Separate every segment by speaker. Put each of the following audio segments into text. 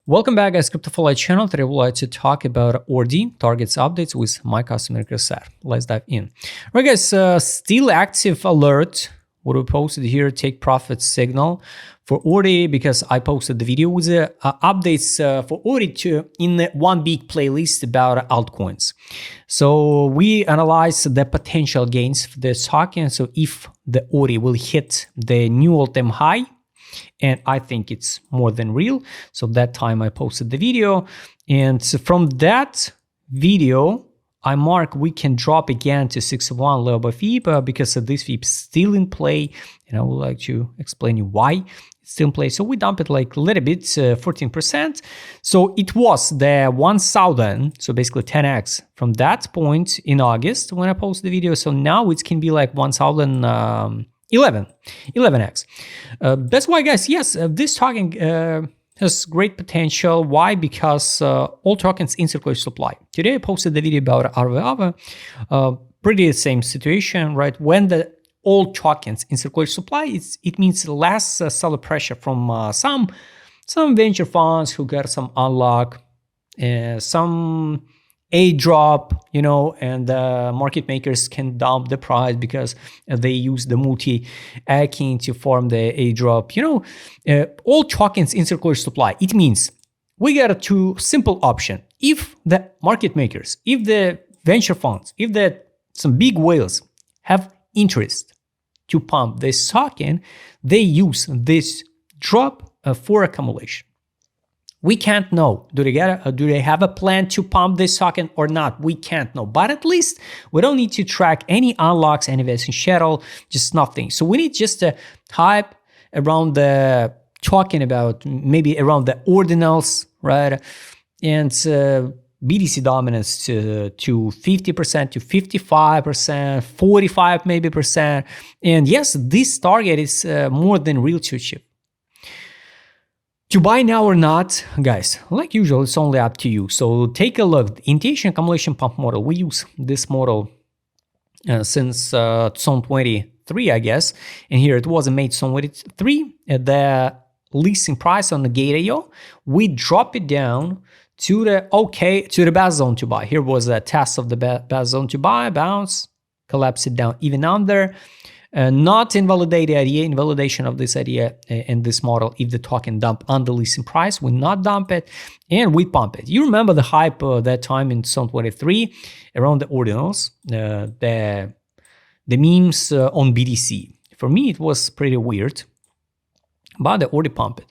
Speaker 1: Welcome back, guys. CryptoFollow channel. Today, we'd like to talk about Ordi targets updates with my customer Chris. Let's dive in. All right, guys. Still active alert. What we posted here: take profit signal for Ordi, because I posted the video with the updates for Ordi in one big playlist about altcoins. So we analyzed the potential gains for this token. So if the Ordi will hit the new all-time high, and I think it's more than real. So that time I posted the video, and from that video I mark we can drop again to 61 low by FIB because this FIB is still in play, and I would like to explain you why it's still in play. So we dump it like a little bit, 14%. So it was the 1000, so basically 10x from that point in August when I posted the video. So now it can be like 11x. That's why, guys, yes, this token has great potential. Why? Because all tokens in circulation supply. Today I posted the video about RVAVA. Pretty same situation, right? When the all tokens in circulation supply, it means less seller pressure from some venture funds who got some unlock, some drop, and market makers can dump the price because they use the multi-acking to form the drop. All tokens in circulation supply. It means we got a two simple option. If the market makers, if the venture funds, if some big whales have interest to pump this token, they use this drop for accumulation. We can't know. Do they have a plan to pump this token or not? We can't know. But at least we don't need to track any unlocks, any vesting schedule, just nothing. So we need just a hype around the talking about maybe around the ordinals, right? And BTC dominance to 50%, to 55%, 45 maybe percent. And yes, this target is more than real to achieve. To buy now or not, guys, like usual, it's only up to you. So take a look. Initiation accumulation pump model. We use this model since 2023, I guess. And here it was made 2023. The listing price on the Gate.io, we drop it down to the best zone to buy. Here was a test of the best zone to buy, bounce, collapse it down even under. Not invalidate the idea, invalidation of this idea in this model. If the token dump on the listing price, we not dump it and we pump it. You remember the hype that time in 2023 around the ordinals, the memes on BTC. For me, it was pretty weird, but they already pump it.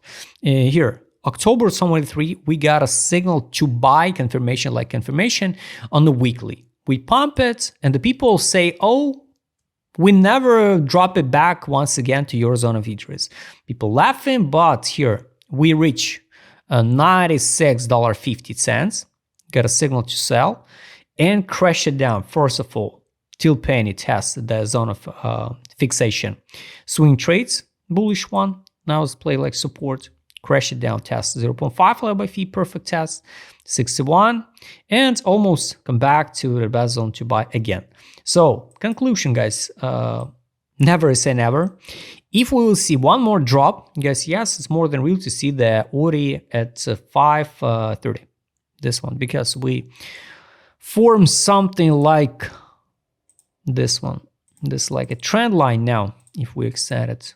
Speaker 1: Here, October 2023, we got a signal to buy confirmation on the weekly. We pump it and the people say, oh, we never drop it back once again to your zone of interest. People laughing, but here we reach $96.50, got a signal to sell, and crash it down. First of all, till penny test the zone of fixation. Swing trades, bullish one. Now let's play like support. Crash it down, test 0.5 level by fee, perfect test, 61, and almost come back to the best zone to buy again. So conclusion, guys, never say never. If we will see one more drop, guys, yes, it's more than real to see the Ordi at 530, this one, because we form something like this one, this like a trend line now, if we extend it.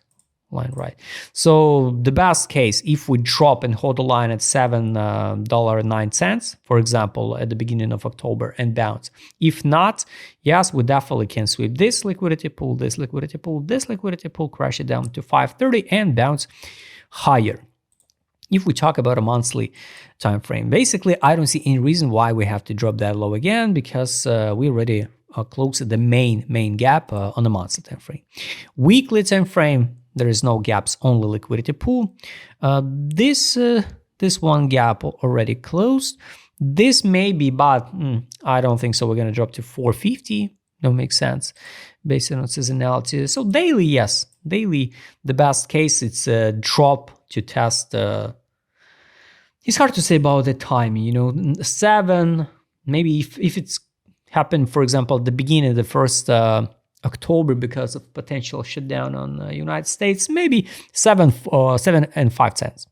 Speaker 1: Line, right? So the best case, if we drop and hold the line at $7.09, for example, at the beginning of October and bounce. If not, yes, we definitely can sweep this liquidity pool, this liquidity pool, this liquidity pool, crash it down to 530 and bounce higher. If we talk about a monthly time frame, basically, I don't see any reason why we have to drop that low again, because we already closed the main gap on the monthly time frame. Weekly time frame, there is no gaps, only liquidity pool. This one gap already closed. This may be, but I don't think so. We're going to drop to 450. Don't make sense based on seasonality. So daily, yes. Daily, the best case, it's a drop to test. It's hard to say about the timing, 7, maybe if it's happened, for example, at the beginning of the first October because of potential shutdown on the United States, maybe 7 and 5 cents.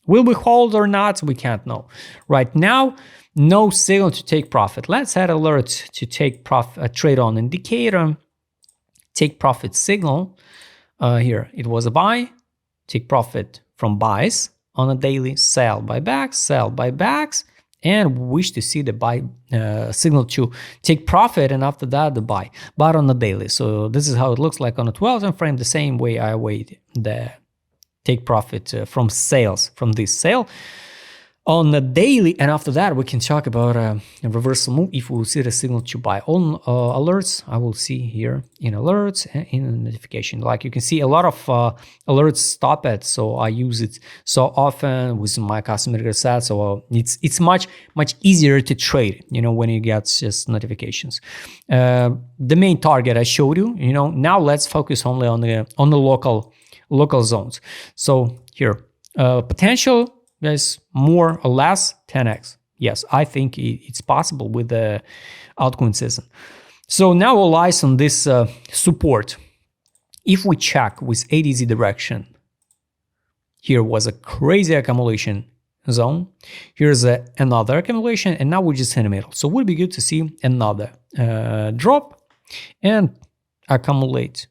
Speaker 1: Will we hold or not? We can't know. Right now, no signal to take profit. Let's add alert to take profit, trade on indicator, take profit signal. Here, it was a buy, take profit from buys on a daily, sell buybacks, and wish to see the buy signal to take profit, and after that the buy, but on the daily. So this is how it looks like on a 12-time frame, the same way I await the take profit from sales, from this sale on the daily, and after that we can talk about a reversal move if we will see the signal to buy. On alerts, I will see here in alerts and in notification, like you can see a lot of alerts stop it, so I use it so often with my customer set, so it's much easier to trade, you know, when you get just notifications. The main target I showed you, you know, now let's focus only on the local zones. So here, potential, guys, more or less 10x. Yes, I think it's possible with the altcoin season. So now all eyes on this support. If we check with ADZ direction, here was a crazy accumulation zone. Here's another accumulation, and now we're just in the middle. So it would be good to see another drop and accumulate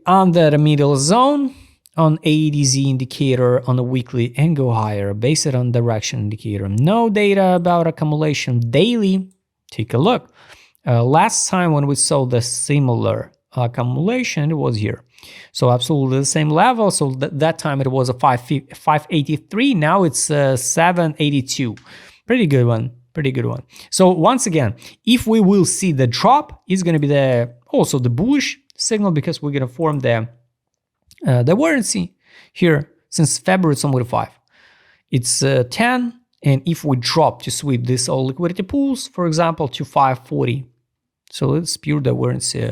Speaker 1: under the middle zone on ADZ indicator on the weekly and go higher based on direction indicator. No data about accumulation daily. Take a look. Last time when we saw the similar accumulation, it was here. So absolutely the same level. So that time it was a 583. Now it's 782. Pretty good one. So once again, if we will see the drop, it's going to be also the bullish signal, because we're going to form the warranty here since February 25. It's 10, and if we drop to sweep this all liquidity pools, for example, to 540, so it's pure the warranty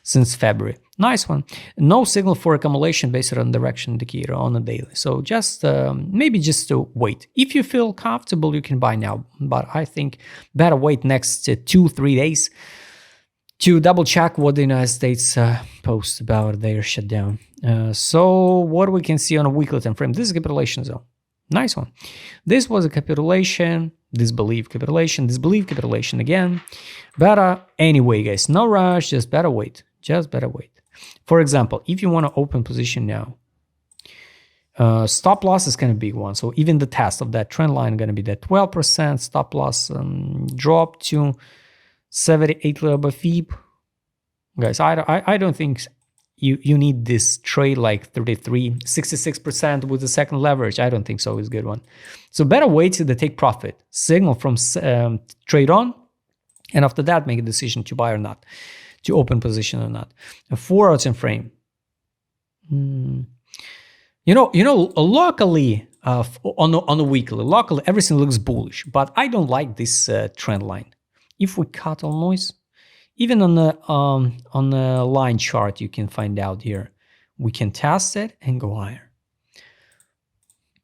Speaker 1: since February. Nice one. No signal for accumulation based on direction indicator on a daily. So just maybe just to wait. If you feel comfortable, you can buy now, but I think better wait next 2-3 days to double check what the United States posts about their shutdown. So what we can see on a weekly time frame, this is capitulation zone. Nice one. This was a capitulation, disbelief capitulation again. Better anyway, guys, no rush, just better wait. For example, if you want to open position now, stop loss is kind of big one. So even the test of that trend line going to be that 12% stop loss drop to 78 level by FIB. Guys, I don't think you need this trade like 66% with the second leverage. I don't think so. It's a good one. So better wait to the take profit signal from trade on, and after that make a decision to buy or not, to open position or not. A 4 hour time frame. You know, locally on the weekly, locally everything looks bullish, but I don't like this trend line. If we cut all noise, even on the line chart, you can find out here. We can test it and go higher.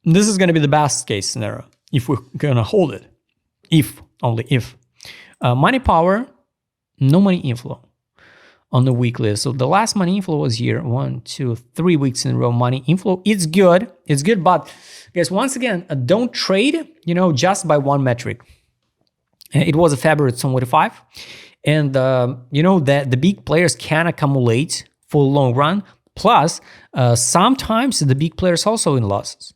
Speaker 1: This is going to be the best case scenario if we're going to hold it. Only if. Money power, no money inflow on the weekly. So the last money inflow was here. 1, 2, 3 weeks in a row money inflow. It's good, but guys, once again, don't trade, you know, just by one metric. It was a February 25, and you know that the big players can accumulate for long run. Plus, sometimes the big players also in losses.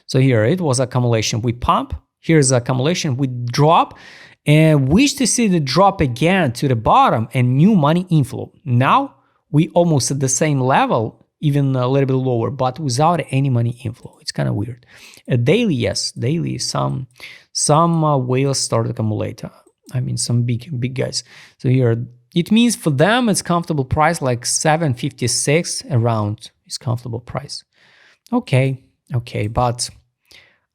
Speaker 1: So here it was accumulation. We pump. Here's accumulation. We drop, and wish to see the drop again to the bottom and new money inflow. Now we almost at the same level, even a little bit lower, but without any money inflow. It's kind of weird. Daily, yes, daily. Some whales start to accumulate. I mean, some big guys. So here, it means for them, it's comfortable price, like 756 around is comfortable price. Okay, but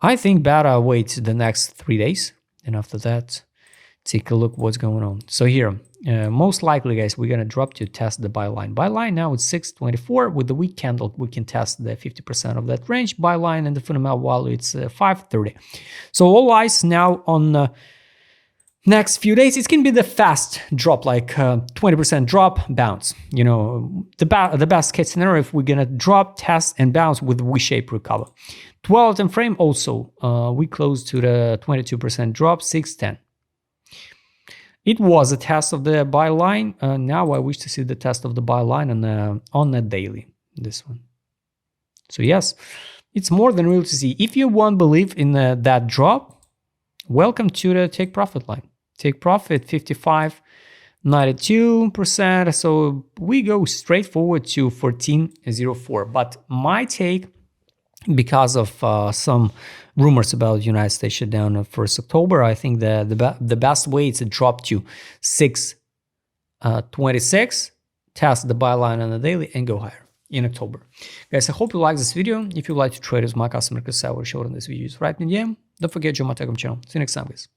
Speaker 1: I think better wait the next 3 days. And after that, take a look what's going on. So here, most likely, guys, we're going to drop to test the buy line. Buy line now it's 624. With the weak candle, we can test the 50% of that range. Buy line and the fundamental value, it's 530. So all eyes now on next few days. It's going to be the fast drop, like 20% drop, bounce. You know, the best case scenario, if we're going to drop, test, and bounce with V-shape recover. 12 time frame also, we closed to the 22% drop, 610. It was a test of the buy line. Now I wish to see the test of the buy line on the daily, this one. So yes, it's more than real to see. If you won't believe in that drop, welcome to the take profit line. Take profit 55.92%. So we go straight forward to 14.04. But my take, because of some rumors about United States shutdown of 1st October, I think the best way is to drop to 6.26, test the buy line on the daily, and go higher in October. Guys, I hope you like this video. If you like to trade with my customer, because I will show in this video, right in the DM. Don't forget to join my Telegram channel. See you next time, guys.